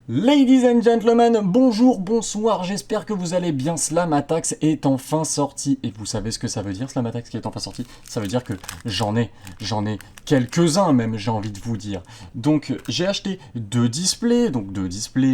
Ladies and gentlemen, bonjour, bonsoir, j'espère que vous allez bien. Slamatax est enfin sorti. Et vous savez ce que ça veut dire, Slamatax qui est enfin sorti? Ça veut dire que j'en ai quelques-uns même, j'ai envie de vous dire. Donc j'ai acheté deux displays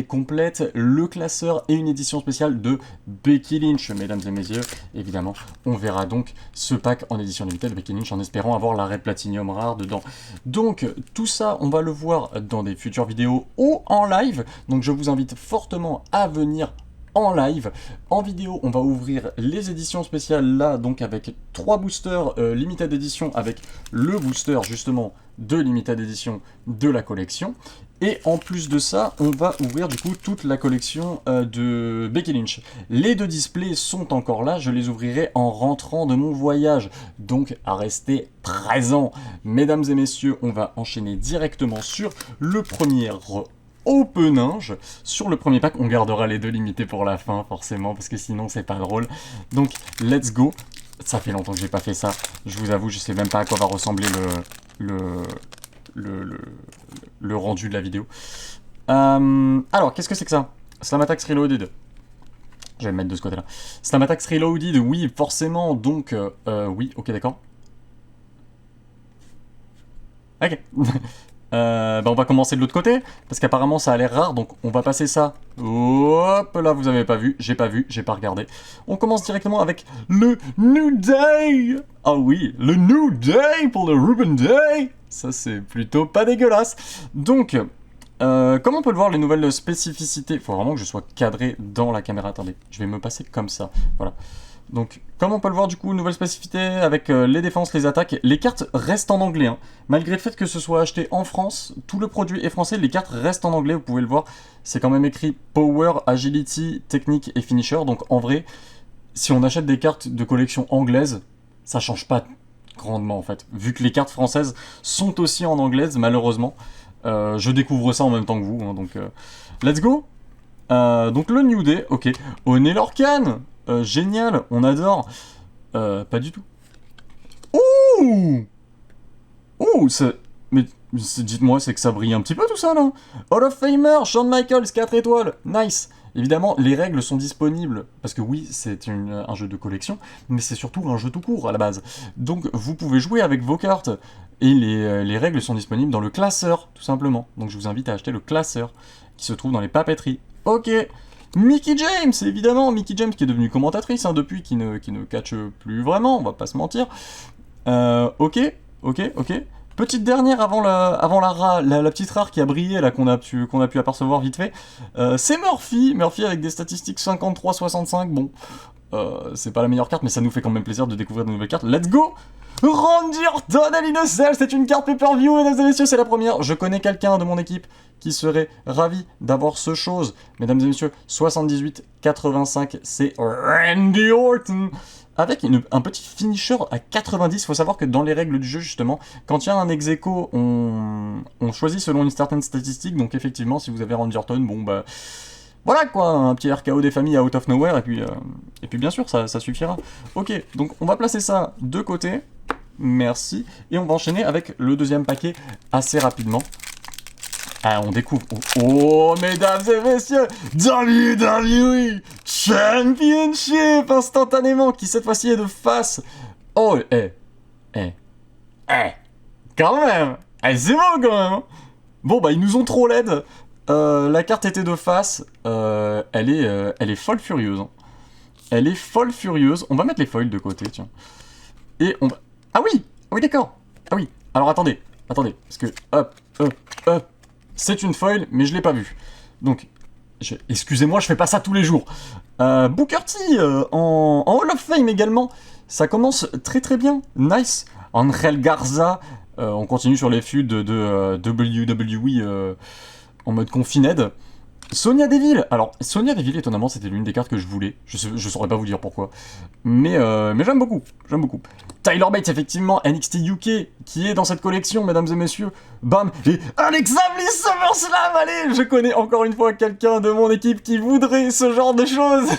complètes, le classeur et une édition spéciale de Becky Lynch, mesdames et messieurs. Évidemment, on verra donc ce pack en édition limitée de Becky Lynch en espérant avoir la Red Platinum rare dedans. Donc tout ça, on va le voir dans des futures vidéos ou en live. Donc je vous invite fortement à venir en live. En vidéo, on va ouvrir les éditions spéciales là, donc avec 3 boosters limited edition, avec le booster justement de limited edition de la collection. Et en plus de ça, on va ouvrir du coup toute la collection de Becky Lynch. Les deux displays sont encore là, je les ouvrirai en rentrant de mon voyage. Donc à rester présent. Mesdames et messieurs, on va enchaîner directement sur le premier opening. Sur le premier pack, on gardera les deux limités pour la fin, forcément, parce que sinon c'est pas drôle. Donc, let's go. Ça fait longtemps que j'ai pas fait ça. Je vous avoue, je sais même pas à quoi va ressembler le rendu de la vidéo. Alors, qu'est-ce que c'est que ça? Slamatax Reloaded. Je vais le mettre de ce côté-là. Slamatax Reloaded, oui, forcément. Donc, oui, ok, d'accord. Ok. On va commencer de l'autre côté, parce qu'apparemment ça a l'air rare, donc on va passer ça. Hop là, vous avez pas vu, j'ai pas regardé. On commence directement avec le New Day. Ah oui, le New Day pour le Ruben Day. Ça c'est plutôt pas dégueulasse. Donc, comme on peut le voir, les nouvelles spécificités... Faut vraiment que je sois cadré dans la caméra. Attendez, je vais me passer comme ça. Voilà. Donc, comme on peut le voir, du coup, nouvelle spécificité avec les défenses, les attaques. Les cartes restent en anglais. Hein. Malgré le fait que ce soit acheté en France, tout le produit est français, les cartes restent en anglais, vous pouvez le voir. C'est quand même écrit Power, Agility, Technique et Finisher. Donc, en vrai, si on achète des cartes de collection anglaise, ça change pas grandement, en fait. Vu que les cartes françaises sont aussi en anglaise, malheureusement. Je découvre ça en même temps que vous, hein, donc let's go. Donc le New Day, ok. Oné Lorcan, génial, on adore. Pas du tout. Ouh, ouh, mais dites-moi, c'est que ça brille un petit peu tout ça là. Hall of Famer, Shawn Michaels, 4 étoiles, nice. Évidemment, les règles sont disponibles, parce que oui, c'est un jeu de collection, mais c'est surtout un jeu tout court à la base. Donc vous pouvez jouer avec vos cartes, et les règles sont disponibles dans le classeur, tout simplement. Donc je vous invite à acheter le classeur, qui se trouve dans les papeteries. Ok, Mickie James, évidemment, Mickie James qui est devenue commentatrice, hein, depuis, qui ne catche plus vraiment, on va pas se mentir. Ok. Petite dernière avant la petite rare qui a brillé, là, qu'on a pu apercevoir vite fait. C'est Murphy avec des statistiques 53-65, bon, c'est pas la meilleure carte, mais ça nous fait quand même plaisir de découvrir de nouvelles cartes. Let's go! Randy Orton, Hell in a Cell, c'est une carte pay-per-view, mesdames et messieurs, c'est la première. Je connais quelqu'un de mon équipe qui serait ravi d'avoir ce chose. Mesdames et messieurs, 78-85, c'est Randy Orton. Avec un petit finisher à 90, il faut savoir que dans les règles du jeu, justement, quand il y a un ex-aequo, on choisit selon une certaine statistique. Donc effectivement, si vous avez Randy Orton, bon bah... Voilà quoi, un petit RKO des familles out of nowhere, et puis bien sûr, ça suffira. Ok, donc on va placer ça de côté. Merci. Et on va enchaîner avec le deuxième paquet assez rapidement. Ah, on découvre... Oh, mesdames et messieurs, WWE Championship instantanément, qui cette fois-ci est de face. Oh, quand même. C'est bon quand même. Bon, bah, ils nous ont trop l'aide. La carte était de face. Elle est folle furieuse. Hein. Elle est folle furieuse. On va mettre les foils de côté, tiens. Et on va... Ah oui, d'accord. Ah oui. Alors attendez. Parce que... Hop. C'est une foil, mais je l'ai pas vue. Donc, excusez-moi, je fais pas ça tous les jours. Booker T, en Hall of Fame également. Ça commence très très bien. Nice. Angel Garza. On continue sur les feuds de WWE en mode confined. Sonya Deville. Alors, Sonya Deville, étonnamment, c'était l'une des cartes que je voulais. Je saurais pas vous dire pourquoi. Mais j'aime beaucoup. Tyler Bates, effectivement, NXT UK, qui est dans cette collection, mesdames et messieurs. Bam. Et Alexa Bliss SummerSlam, allez, je connais encore une fois quelqu'un de mon équipe qui voudrait ce genre de choses.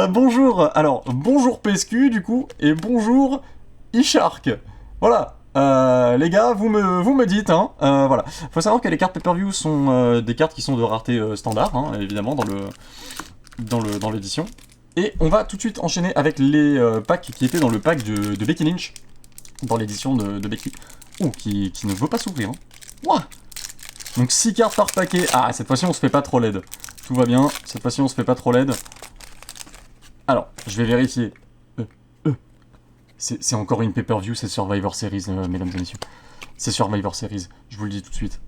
Bonjour. Alors, bonjour PSQ, du coup, et bonjour Ishark. Voilà. Les gars, vous me dites, hein. Voilà. Faut savoir que les cartes pay-per-view sont des cartes qui sont de rareté standard, hein, évidemment, dans l'édition. Et on va tout de suite enchaîner avec les packs qui étaient dans le pack de Becky Lynch, dans l'édition de Becky. Oh, qui ne veut pas s'ouvrir. Hein. Ouah. Donc 6 cartes par paquet. Ah, cette fois-ci on se fait pas trop laid. Tout va bien, cette fois-ci on se fait pas trop laid. Alors, je vais vérifier. C'est encore une pay-per-view, c'est Survivor Series, mesdames et messieurs. C'est Survivor Series, je vous le dis tout de suite.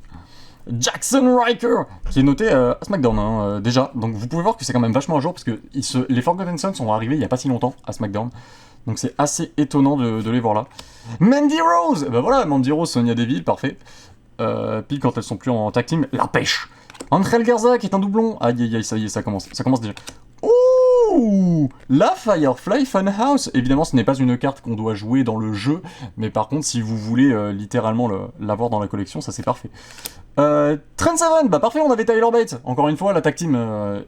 Jackson Riker, qui est noté à SmackDown, hein, déjà. Donc vous pouvez voir que c'est quand même vachement à jour, parce que les Forgotten Sons sont arrivés il y a pas si longtemps à SmackDown. Donc c'est assez étonnant de les voir là. Mandy Rose, bah voilà, Mandy Rose, Sonya Deville, parfait. Puis quand elles sont plus en tag team, la pêche. Angel Garza qui est un doublon. Aïe aïe aïe, ça y est, ça commence déjà. Ouh, la Firefly Funhouse. Évidemment, ce n'est pas une carte qu'on doit jouer dans le jeu, mais par contre, si vous voulez littéralement l'avoir dans la collection, ça c'est parfait. Trent Seven, bah parfait, on avait Tyler Bates. Encore une fois, la tag team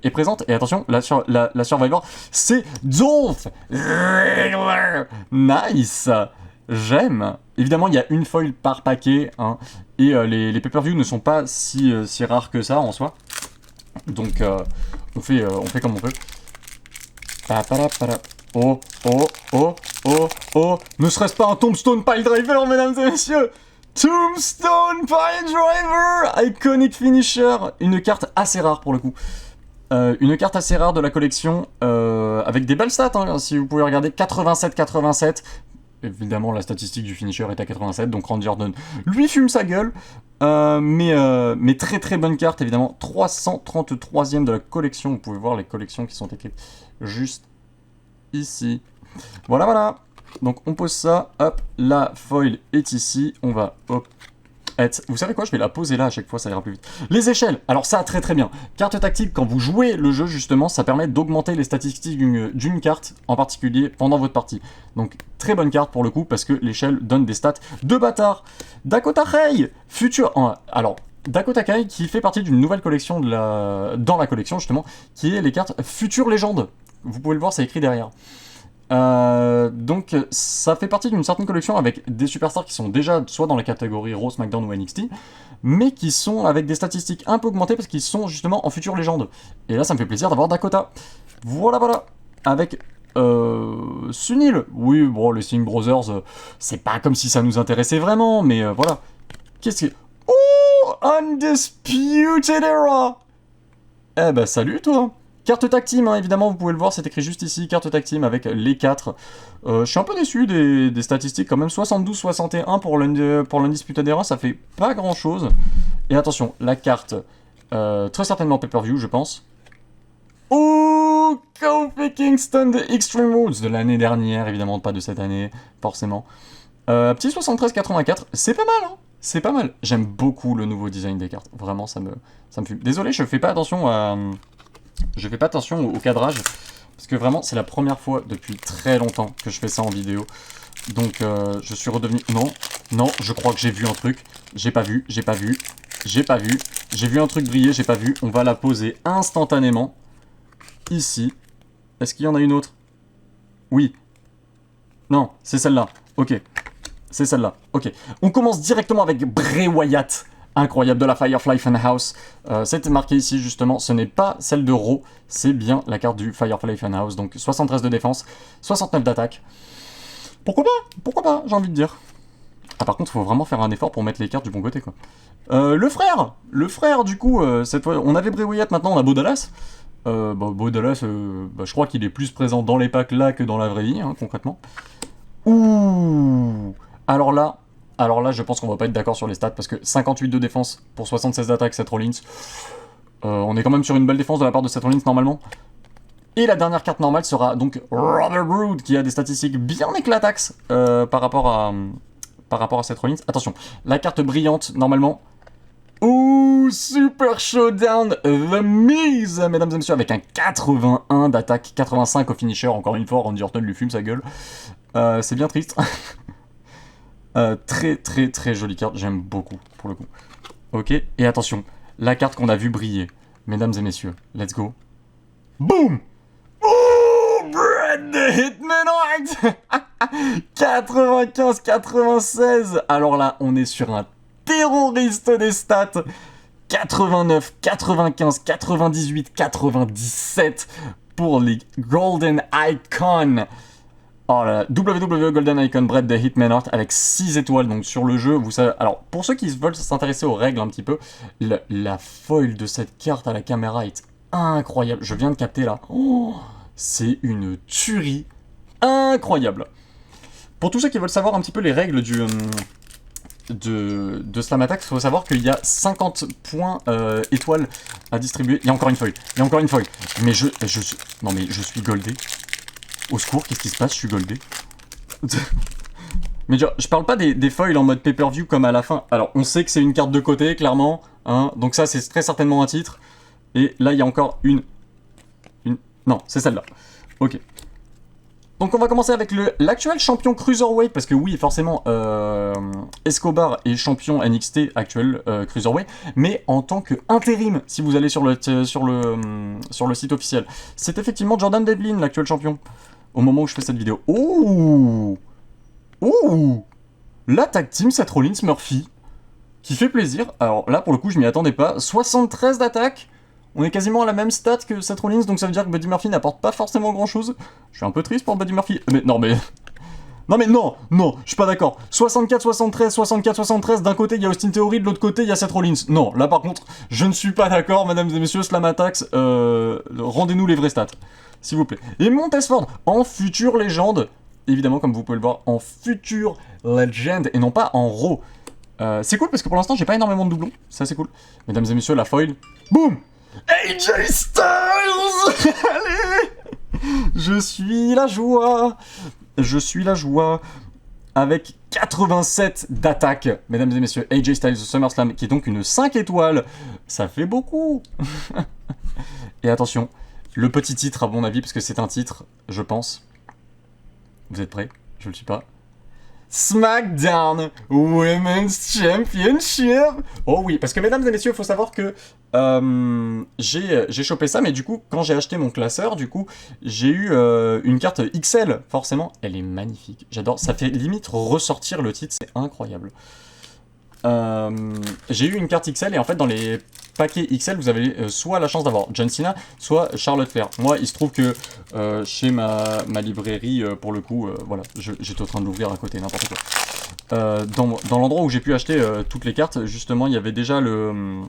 est présente. Et attention, la Survivor, c'est Dolph Ziggler. Nice. J'aime. Évidemment, il y a une foil par paquet, hein, et les pay-per-view ne sont pas si rares que ça en soi. Donc, on fait comme on peut. Oh, oh, oh, oh, oh. Ne serait-ce pas un Tombstone Pile Driver, mesdames et messieurs? Tombstone Pile Driver, Iconic Finisher. Une carte assez rare pour le coup. Une carte assez rare de la collection, avec des belles stats, hein, si vous pouvez regarder. 87-87. Évidemment, la statistique du finisher est à 87, donc Randy Orton lui fume sa gueule. Mais très très bonne carte, évidemment. 333e de la collection. Vous pouvez voir les collections qui sont écrites juste ici. Voilà, voilà. Donc on pose ça. Hop, la foil est ici. On va... Hop. Vous savez quoi, je vais la poser là à chaque fois, ça ira plus vite. Les échelles, alors ça très très bien. Carte tactique, quand vous jouez le jeu justement, ça permet d'augmenter les statistiques d'une carte en particulier pendant votre partie. Donc très bonne carte pour le coup, parce que l'échelle donne des stats de bâtard. Dakota Kai, futur... Alors, Dakota Kai qui fait partie d'une nouvelle collection dans la collection justement, qui est les cartes Future Légende. Vous pouvez le voir, c'est écrit derrière. Donc ça fait partie d'une certaine collection avec des superstars qui sont déjà soit dans la catégorie Raw, SmackDown ou NXT, mais qui sont avec des statistiques un peu augmentées parce qu'ils sont justement en future légende. Et là ça me fait plaisir d'avoir Dakota. Voilà voilà. Avec Sunil. Oui bon les Singh Brothers, c'est pas comme si ça nous intéressait vraiment, mais voilà. Qu'est-ce que... Oh, Undisputed Era. Eh bah salut toi. Carte tag team, hein, évidemment, vous pouvez le voir, c'est écrit juste ici, carte tag team avec les 4. Je suis un peu déçu des statistiques quand même, 72-61 pour l'Undisputed Era, ça fait pas grand chose. Et attention, la carte, très certainement pay-per-view, je pense. Oh, Kofi Kingston de Extreme Rules de l'année dernière, évidemment pas de cette année, forcément. Petit 73-84, c'est pas mal, hein. C'est pas mal. J'aime beaucoup le nouveau design des cartes, vraiment, ça me fume. Désolé, je fais pas attention au cadrage, parce que vraiment, c'est la première fois depuis très longtemps que je fais ça en vidéo. Donc, je suis redevenu... Non, je crois que j'ai vu un truc. J'ai pas vu. J'ai vu un truc briller, j'ai pas vu. On va la poser instantanément. Ici. Est-ce qu'il y en a une autre? Oui. Non, c'est celle-là. Ok. C'est celle-là. Ok. On commence directement avec Bray Wyatt. Incroyable, de la Firefly Funhouse. C'est marqué ici justement, ce n'est pas celle de Raw, c'est bien la carte du Firefly Funhouse. Donc 73 de défense, 69 d'attaque. Pourquoi pas, j'ai envie de dire. Ah par contre, il faut vraiment faire un effort pour mettre les cartes du bon côté quoi. Le frère du coup, cette fois, on avait Bray Wyatt, maintenant on a Bo Dallas. Bo Dallas, je crois qu'il est plus présent dans les packs là que dans la vraie vie, hein, concrètement. Ouh. Alors là, je pense qu'on va pas être d'accord sur les stats, parce que 58 de défense pour 76 d'attaque, Seth Rollins. On est quand même sur une belle défense de la part de Seth Rollins, normalement. Et la dernière carte normale sera donc Robert Roode, qui a des statistiques bien éclataxes par rapport à Seth Rollins. Attention, la carte brillante, normalement. Ouh, Super Showdown The Miz, mesdames et messieurs, avec un 81 d'attaque, 85 au finisher. Encore une fois, Randy Orton lui fume sa gueule. C'est bien triste. Très très très jolie carte, j'aime beaucoup pour le coup. Ok, et attention, la carte qu'on a vu briller, mesdames et messieurs, let's go. Boom! Oh, Bret the Hitman Hart. 95, 96. Alors là, on est sur un terroriste des stats. 89, 95, 98, 97 pour les Golden Icon. Oh là là, WWE Golden Icon Bret the Hitman Hart avec 6 étoiles donc sur le jeu. Vous savez, alors pour ceux qui veulent s'intéresser aux règles un petit peu, la foil de cette carte à la caméra est incroyable. Je viens de capter là. Oh, c'est une tuerie incroyable. Pour tous ceux qui veulent savoir un petit peu les règles de Slam Attack, il faut savoir qu'il y a 50 points étoiles à distribuer. Il y a encore une feuille. Il y a encore une feuille. Mais non mais je suis goldé. Au secours, qu'est-ce qui se passe? Je suis goldé. Mais genre, je parle pas des foils en mode pay-per-view comme à la fin. Alors, on sait que c'est une carte de côté, clairement. Hein, donc ça, c'est très certainement un titre. Et là, il y a encore une... Non, c'est celle-là. Ok. Donc on va commencer avec l'actuel champion Cruiserweight, parce que oui, forcément, Escobar est champion NXT actuel Cruiserweight, mais en tant que intérim, si vous allez sur le site officiel. C'est effectivement Jordan Devlin, l'actuel champion, au moment où je fais cette vidéo. Ouh! Ouh! La tag team Seth Rollins Murphy, qui fait plaisir. Alors là, pour le coup, je m'y attendais pas. 73 d'attaque. On est quasiment à la même stat que Seth Rollins, donc ça veut dire que Buddy Murphy n'apporte pas forcément grand chose. Je suis un peu triste pour Buddy Murphy. Mais non, mais... Non, je suis pas d'accord. 64-73, d'un côté il y a Austin Theory, de l'autre côté il y a Seth Rollins. Non, là par contre, je ne suis pas d'accord, mesdames et messieurs, Slam Attacks, rendez-nous les vraies stats, s'il vous plaît. Et Montez Ford, en future légende, évidemment comme vous pouvez le voir, en future legend, et non pas en raw. C'est cool parce que pour l'instant j'ai pas énormément de doublons, ça c'est cool. Mesdames et messieurs, la foil, boum! AJ Styles. Allez, je suis la joie avec 87 d'attaque, mesdames et messieurs, AJ Styles SummerSlam, qui est donc une 5 étoiles, ça fait beaucoup. Et attention, le petit titre à mon avis, parce que c'est un titre, je pense. Vous êtes prêts? Je le suis pas. SmackDown Women's Championship. Oh oui, parce que mesdames et messieurs, il faut savoir que j'ai chopé ça, mais du coup, quand j'ai acheté mon classeur, du coup, j'ai eu une carte XL, forcément. Elle est magnifique, j'adore. Ça fait limite ressortir le titre, c'est incroyable. J'ai eu une carte XL et en fait dans les paquets XL vous avez soit la chance d'avoir John Cena, soit Charlotte Flair. Moi il se trouve que chez ma librairie pour le coup, voilà, j'étais en train de l'ouvrir à côté, n'importe quoi. Dans l'endroit où j'ai pu acheter toutes les cartes, justement il y avait déjà le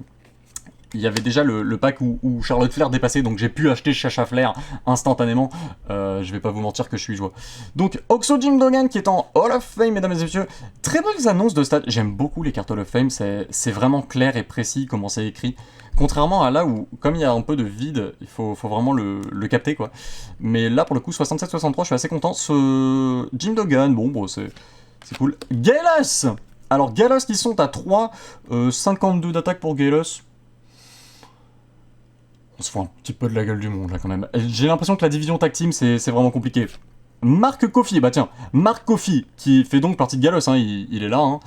pack où Charlotte Flair dépassait, donc j'ai pu acheter Chacha Flair instantanément. Je vais pas vous mentir que je suis joie. Donc Oxo Jim Duggan qui est en Hall of Fame, mesdames et messieurs. Très belles annonces de stats. J'aime beaucoup les cartes Hall of Fame, c'est vraiment clair et précis comment c'est écrit. Contrairement à là où, comme il y a un peu de vide, il faut vraiment le capter quoi. Mais là pour le coup, 67-63, je suis assez content. Ce Jim Duggan, bon c'est cool. Gallows. Alors Gallows qui sont à 3, 52 d'attaque pour Gallows. On se fout un petit peu de la gueule du monde là quand même. J'ai l'impression que la division tag team c'est vraiment compliqué. Mark Coffey, bah tiens, Mark Coffey qui fait donc partie de Gallows, hein, il est là. Hein.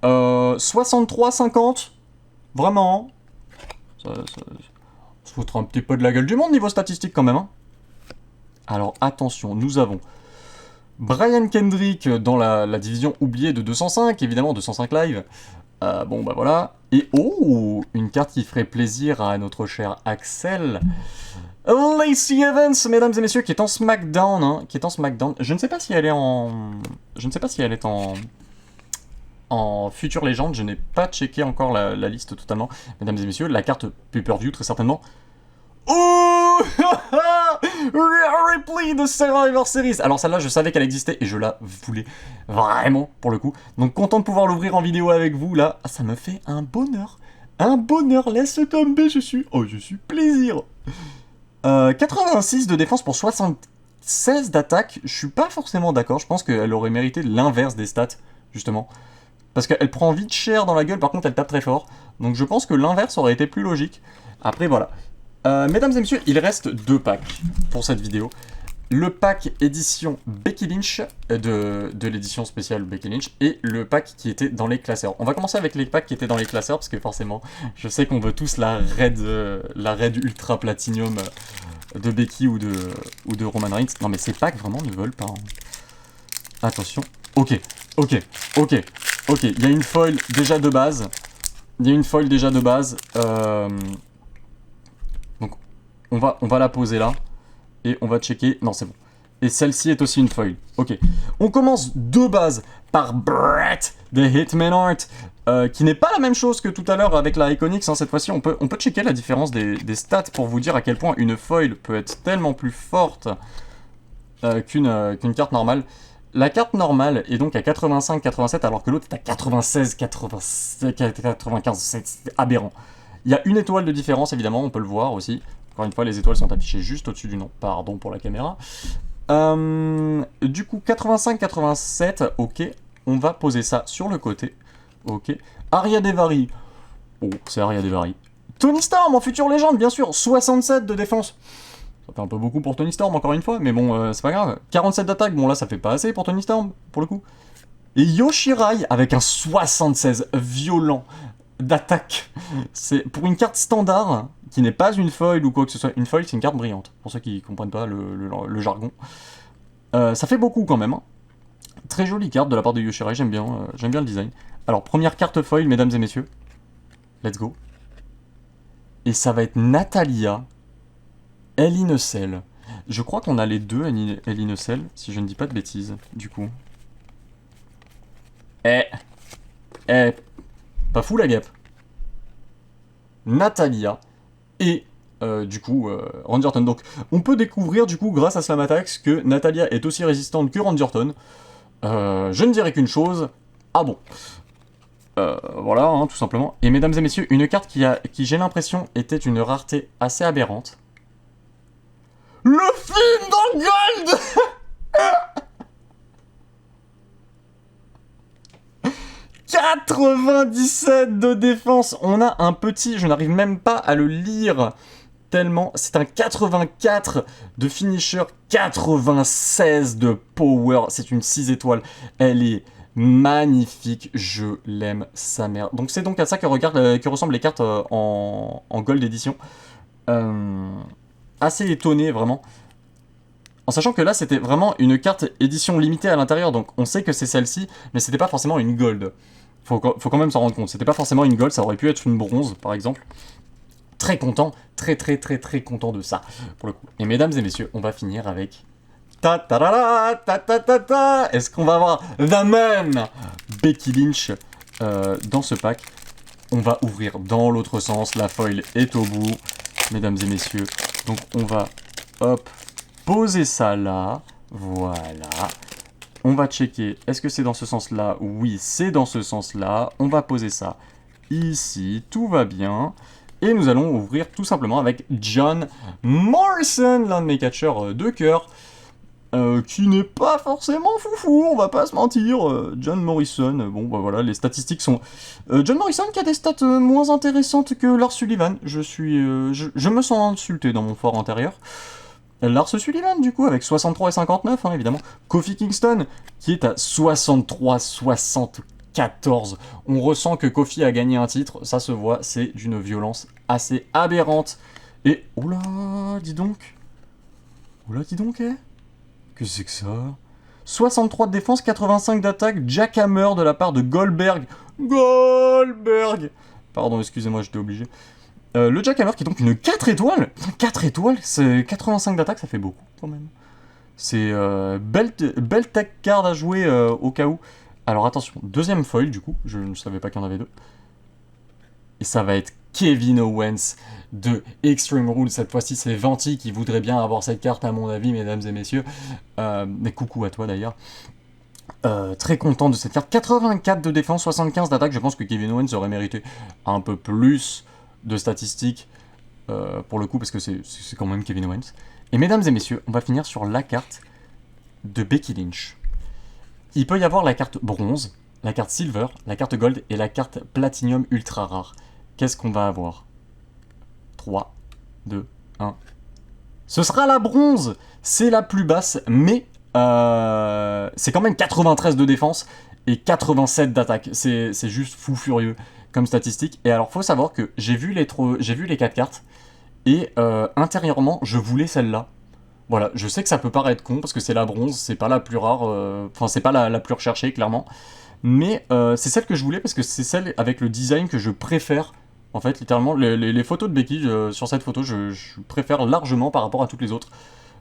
63-50, vraiment. Ça se foutra un petit peu de la gueule du monde niveau statistique quand même. Hein. Alors attention, nous avons Brian Kendrick dans la division oubliée de 205, évidemment 205 live. Bon bah voilà. Et oh, une carte qui ferait plaisir à notre cher Axel. Lacey Evans, mesdames et messieurs, qui est en SmackDown, hein, Je ne sais pas si elle est en future légende. Je n'ai pas checké encore la liste totalement. Mesdames et messieurs, la carte pay-per-view très certainement. Oh Rhea Ripley de Survivor Series. Alors celle-là, je savais qu'elle existait et je la voulais vraiment pour le coup. Donc content de pouvoir l'ouvrir en vidéo avec vous là. Ça me fait un bonheur. Un bonheur, laisse tomber, je suis plaisir. 86 de défense pour 76 d'attaque. Je suis pas forcément d'accord. Je pense qu'elle aurait mérité l'inverse des stats, justement. Parce qu'elle prend vite cher dans la gueule, par contre elle tape très fort. Donc je pense que l'inverse aurait été plus logique. Après voilà. Mesdames et messieurs, il reste 2 packs pour cette vidéo. Le pack édition Becky Lynch de l'édition spéciale Becky Lynch et le pack qui était dans les classeurs. On va commencer avec les packs qui étaient dans les classeurs parce que forcément, je sais qu'on veut tous la raid ultra platinum de Becky ou de Roman Reigns. Non mais ces packs vraiment ne veulent pas. Hein. Attention. Ok. Il y a une foil déjà de base. Donc, on va la poser là. Et on va checker. Non, c'est bon. Et celle-ci est aussi une foil. Ok. On commence de base par Brett de Hitman Art. Qui n'est pas la même chose que tout à l'heure avec la Iconics. Hein. Cette fois-ci, on peut checker la différence des stats pour vous dire à quel point une foil peut être tellement plus forte qu'une carte normale. La carte normale est donc à 85-87 alors que l'autre est à 96-95. C'est aberrant. Il y a une étoile de différence, évidemment, on peut le voir aussi. Encore une fois, les étoiles sont affichées juste au-dessus du nom. Pardon pour la caméra. Du coup, 85-87, ok. On va poser ça sur le côté. Ok. Aria Devari. Oh, c'est Aria Devari. Tony Storm en future légende, bien sûr. 67 de défense. Ça fait un peu beaucoup pour Tony Storm, encore une fois. Mais bon, c'est pas grave. 47 d'attaque. Bon, là, ça fait pas assez pour Tony Storm, pour le coup. Et Yoshirai avec un 76 violent d'attaque. C'est pour une carte standard, qui n'est pas une foil ou quoi que ce soit. Une foil, c'est une carte brillante. Pour ceux qui comprennent pas le jargon. Ça fait beaucoup quand même. Hein. Très jolie carte de la part de Yoshirai, j'aime bien le design. Alors, première carte foil, mesdames et messieurs. Let's go. Et ça va être Natalia Elinecel. Je crois qu'on a les deux Elinecel, si je ne dis pas de bêtises, du coup. Pas fou la guêpe. Natalia et du coup Rangerton. Donc on peut découvrir du coup grâce à Slamatax que Natalia est aussi résistante que Rangerton. Je ne dirais qu'une chose. Ah bon. Voilà, hein, tout simplement. Et mesdames et messieurs, une carte qui j'ai l'impression était une rareté assez aberrante. Le film dans le gold. 97 de défense. On a un petit, je n'arrive même pas à le lire tellement. C'est un 84 de finisher, 96 de power. C'est une 6 étoiles. Elle est magnifique. Je l'aime, sa mère. Donc c'est donc à ça que ressemblent les cartes en gold édition. Assez étonné, vraiment. En sachant que là, c'était vraiment une carte édition limitée à l'intérieur. Donc on sait que c'est celle-ci, mais c'était pas forcément une gold. Faut quand même s'en rendre compte. C'était pas forcément une gold, ça aurait pu être une bronze, par exemple. Très content, très content de ça, pour le coup. Et mesdames et messieurs, on va finir avec... Est-ce qu'on va avoir The Man Becky Lynch dans ce pack? On va ouvrir dans l'autre sens, la foil est au bout, mesdames et messieurs. Donc on va, hop, poser ça là, voilà. On va checker, est-ce que c'est dans ce sens-là? Oui, c'est dans ce sens-là. On va poser ça ici, tout va bien. Et nous allons ouvrir tout simplement avec John Morrison, l'un de mes catcheurs de cœur, qui n'est pas forcément foufou, on va pas se mentir. John Morrison, bon bah voilà, les statistiques sont... John Morrison qui a des stats moins intéressantes que Lars Sullivan. Je me sens insulté dans mon fort intérieur. Lars Sullivan, du coup, avec 63 et 59, hein, évidemment. Kofi Kingston, qui est à 63-74. On ressent que Kofi a gagné un titre, ça se voit, c'est d'une violence assez aberrante. Et, oula, dis donc. Eh. Que c'est que ça? 63 de défense, 85 d'attaque, jackhammer de la part de Goldberg. Pardon, excusez-moi, j'étais obligé. Le jackhammer qui est donc une 4 étoiles. 4 étoiles, c'est 85 d'attaque, ça fait beaucoup quand même. C'est belle tech card à jouer au cas où. Alors attention, deuxième foil du coup, je ne savais pas qu'il y en avait deux. Et ça va être Kevin Owens de Extreme Rules. Cette fois-ci, c'est Venti qui voudrait bien avoir cette carte à mon avis, mesdames et messieurs. Mais coucou à toi d'ailleurs. Très content de cette carte. 84 de défense, 75 d'attaque. Je pense que Kevin Owens aurait mérité un peu plus de statistiques pour le coup, parce que c'est quand même Kevin Owens. Et mesdames et messieurs, on va finir sur la carte de Becky Lynch. Il peut y avoir la carte bronze, la carte silver, la carte gold et la carte platinum ultra rare. Qu'est-ce qu'on va avoir? 3, 2, 1. Ce sera la bronze. C'est la plus basse, mais c'est quand même 93 de défense et 87 d'attaque. C'est juste fou furieux comme statistique. Et alors, faut savoir que j'ai vu les 4 cartes et intérieurement, je voulais celle-là. Voilà, je sais que ça peut paraître con parce que c'est la bronze, c'est pas la plus rare, enfin c'est pas la plus recherchée clairement, mais c'est celle que je voulais parce que c'est celle avec le design que je préfère. En fait, littéralement, les photos de Becky, sur cette photo, je préfère largement par rapport à toutes les autres.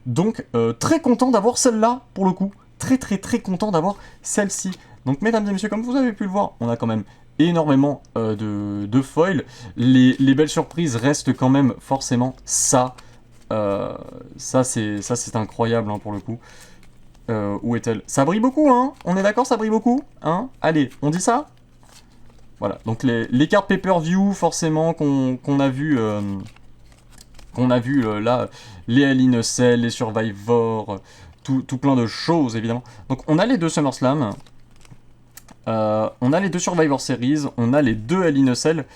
Donc, très content d'avoir celle-là, pour le coup. Très très très content d'avoir celle-ci. Donc, mesdames et messieurs, comme vous avez pu le voir, on a quand même énormément de foils. Les belles surprises restent quand même forcément ça. Ça, c'est incroyable, hein, pour le coup. Où est-elle? Ça brille beaucoup, hein? On est d'accord, ça brille beaucoup? Hein? Allez, on dit ça? Voilà, donc les cartes pay-per-view, forcément, qu'on a vu, là, les Hell in a Cell, les Survivor, tout plein de choses, évidemment. Donc on a les deux SummerSlam, on a les deux Survivor Series, on a les deux Hell in a Cell.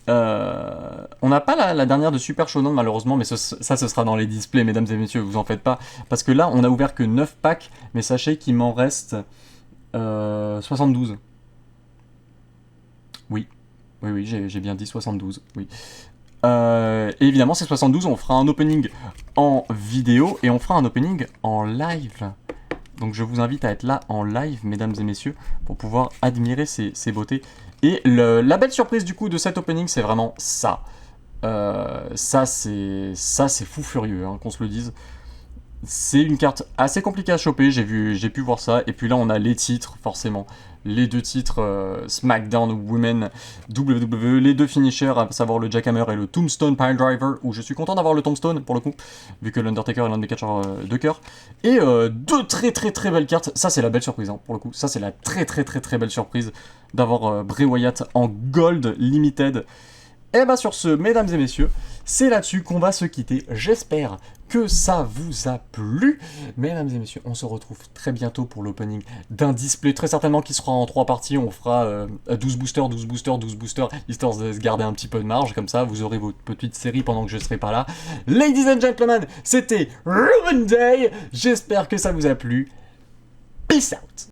On n'a pas la dernière de Super Showdown malheureusement, mais ça ce sera dans les displays, mesdames et messieurs, vous en faites pas. Parce que là, on a ouvert que 9 packs, mais sachez qu'il m'en reste 72. Oui, oui, j'ai bien dit 72, oui. Et évidemment, ces 72, on fera un opening en vidéo et on fera un opening en live. Donc je vous invite à être là en live, mesdames et messieurs, pour pouvoir admirer ces beautés. Et la belle surprise du coup de cet opening, c'est vraiment ça. Ça, c'est fou furieux, hein, qu'on se le dise. C'est une carte assez compliquée à choper, j'ai pu voir ça. Et puis là, on a les titres, forcément. Les deux titres SmackDown Women WWE, les deux finishers, à savoir le Jackhammer et le Tombstone Piledriver, où je suis content d'avoir le Tombstone, pour le coup, vu que l'Undertaker est l'un des catcheurs de cœur. Et deux très très très belles cartes. Ça, c'est la belle surprise, hein, pour le coup. Ça, c'est la très très très très belle surprise d'avoir Bray Wyatt en Gold Limited. Et bah sur ce, mesdames et messieurs, c'est là-dessus qu'on va se quitter. J'espère que ça vous a plu. Mesdames et messieurs, on se retrouve très bientôt pour l'opening d'un display, très certainement qui sera en 3 parties. On fera 12 boosters, 12 boosters, 12 boosters, histoire de se garder un petit peu de marge, comme ça vous aurez votre petite série pendant que je ne serai pas là. Ladies and gentlemen, c'était Ruben Day. J'espère que ça vous a plu. Peace out.